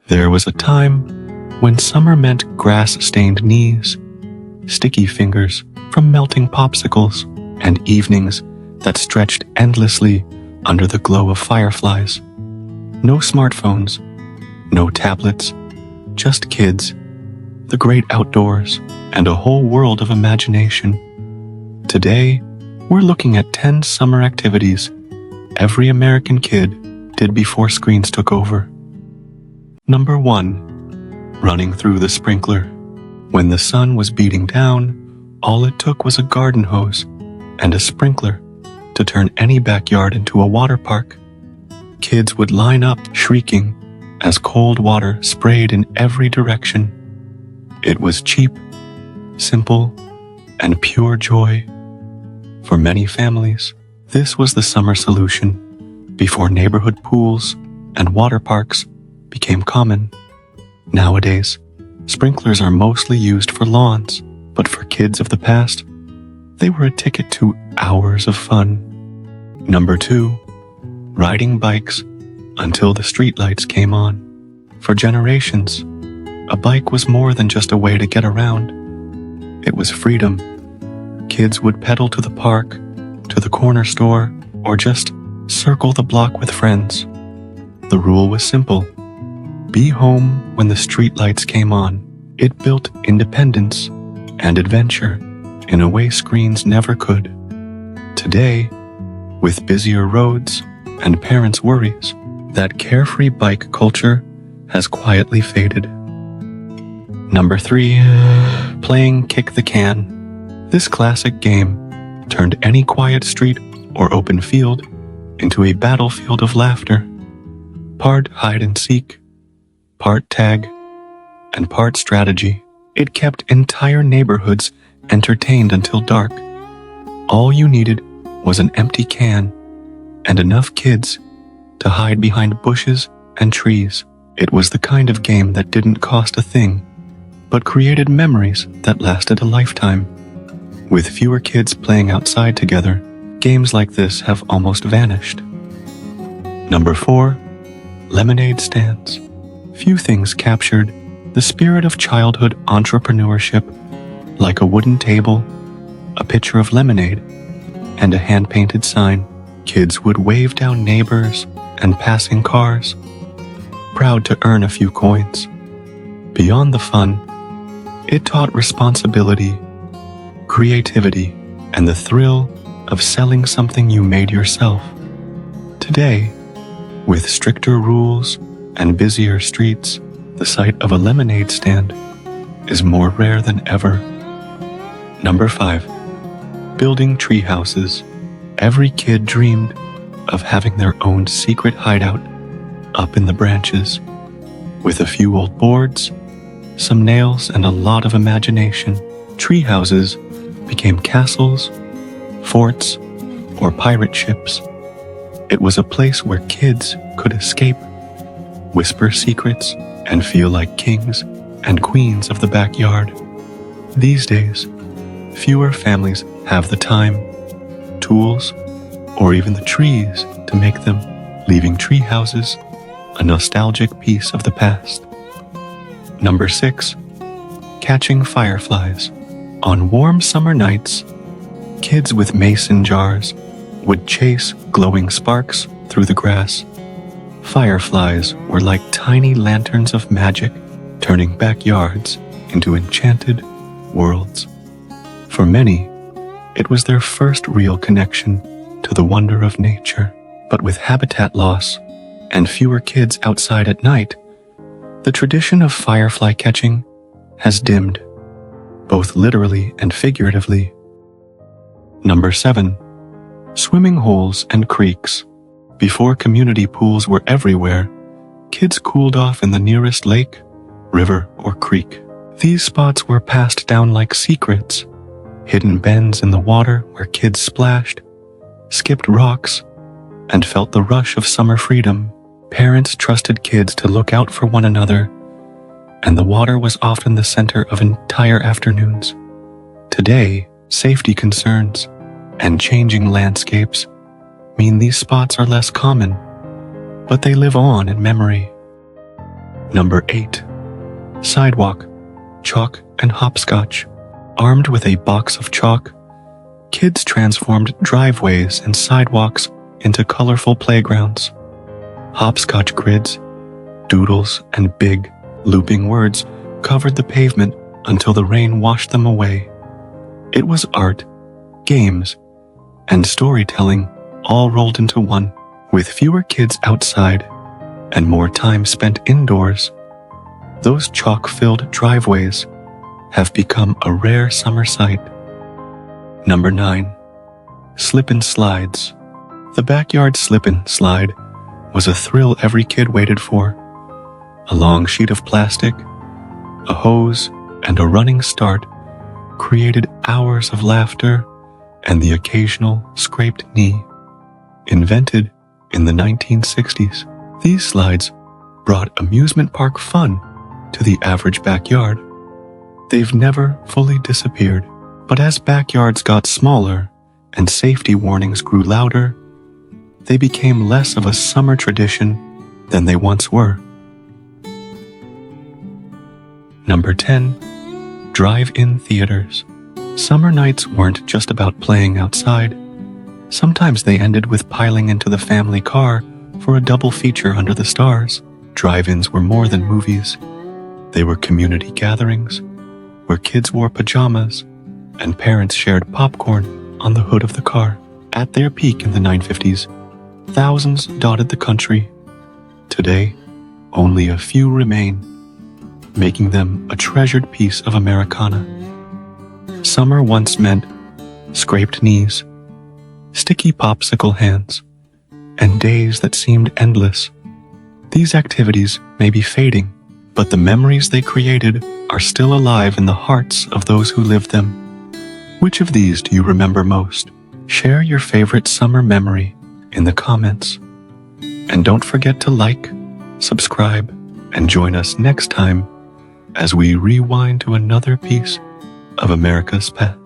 There was a time when summer meant grass-stained knees, sticky fingers from melting popsicles, and evenings that stretched endlessly under the glow of fireflies. No smartphones, no tablets, just kids, the great outdoors, and a whole world of imagination. Today, we're looking at 10 summer activities every American kid did before screens took over. Number 1. Running through the sprinkler. When the sun was beating down, all it took was a garden hose and a sprinkler to turn any backyard into a water park. Kids would line up shrieking as cold water sprayed in every direction. It was cheap, simple, and pure joy. For many families, this was the summer solution before neighborhood pools and water parks became common. Nowadays, sprinklers are mostly used for lawns, but for kids of the past, they were a ticket to hours of fun. Number 2. Riding bikes until the streetlights came on. For generations, a bike was more than just a way to get around. It was freedom. Kids would pedal to the park, to the corner store, or just circle the block with friends. The rule was simple. Be home when the streetlights came on. It built independence and adventure in a way screens never could. Today, with busier roads and parents' worries, that carefree bike culture has quietly faded. Number 3. Playing kick the can. This classic game turned any quiet street or open field into a battlefield of laughter. Part hide and seek, part tag, and part strategy. It kept entire neighborhoods entertained until dark. All you needed was an empty can and enough kids to hide behind bushes and trees. It was the kind of game that didn't cost a thing, but created memories that lasted a lifetime. With fewer kids playing outside together, games like this have almost vanished. Number 4. Lemonade stands. Few things captured the spirit of childhood entrepreneurship like a wooden table, a pitcher of lemonade, and a hand-painted sign. Kids would wave down neighbors and passing cars, proud to earn a few coins. Beyond the fun, it taught responsibility, creativity, and the thrill of selling something you made yourself. Today, with stricter rules and busier streets, the sight of a lemonade stand is more rare than ever. Number 5. Building tree houses. Every kid dreamed of having their own secret hideout up in the branches. With a few old boards, some nails, and a lot of imagination, tree houses became castles, forts, or pirate ships. It was a place where kids could escape, whisper secrets, and feel like kings and queens of the backyard. These days, fewer families have the time, tools, or even the trees to make them, leaving tree houses a nostalgic piece of the past. Number 6. Catching fireflies. On warm summer nights, kids with mason jars would chase glowing sparks through the grass. Fireflies were like tiny lanterns of magic, turning backyards into enchanted worlds. For many, it was their first real connection to the wonder of nature. But with habitat loss and fewer kids outside at night, the tradition of firefly catching has dimmed, both literally and figuratively. Number 7. Swimming holes and creeks. Before community pools were everywhere, kids cooled off in the nearest lake, river, or creek. These spots were passed down like secrets, hidden bends in the water where kids splashed, skipped rocks, and felt the rush of summer freedom. Parents trusted kids to look out for one another, and the water was often the center of entire afternoons. Today, safety concerns and changing landscapes mean these spots are less common, but they live on in memory. Number 8. Sidewalk, chalk and hopscotch. Armed with a box of chalk, kids transformed driveways and sidewalks into colorful playgrounds. Hopscotch grids, doodles, and big, looping words covered the pavement until the rain washed them away. It was art, games, and storytelling all rolled into one. With fewer kids outside and more time spent indoors, those chalk-filled driveways have become a rare summer sight. Number 9. Slip-and slides. The backyard slip-and slide was a thrill every kid waited for. A long sheet of plastic, a hose, and a running start created hours of laughter and the occasional scraped knee. Invented in the 1960s, these slides brought amusement park fun to the average backyard. They've never fully disappeared, but as backyards got smaller and safety warnings grew louder, they became less of a summer tradition than they once were. Number 10. Drive-in theaters. Summer nights weren't just about playing outside. Sometimes they ended with piling into the family car for a double feature under the stars. Drive-ins were more than movies. They were community gatherings where kids wore pajamas and parents shared popcorn on the hood of the car. At their peak in the 1950s, thousands dotted the country. Today, only a few remain, making them a treasured piece of Americana. Summer once meant scraped knees, sticky popsicle hands, and days that seemed endless. These activities may be fading, but the memories they created are still alive in the hearts of those who lived them. Which of these do you remember most? Share your favorite summer memory in the comments. And don't forget to like, subscribe, and join us next time as we rewind to another piece of America's past.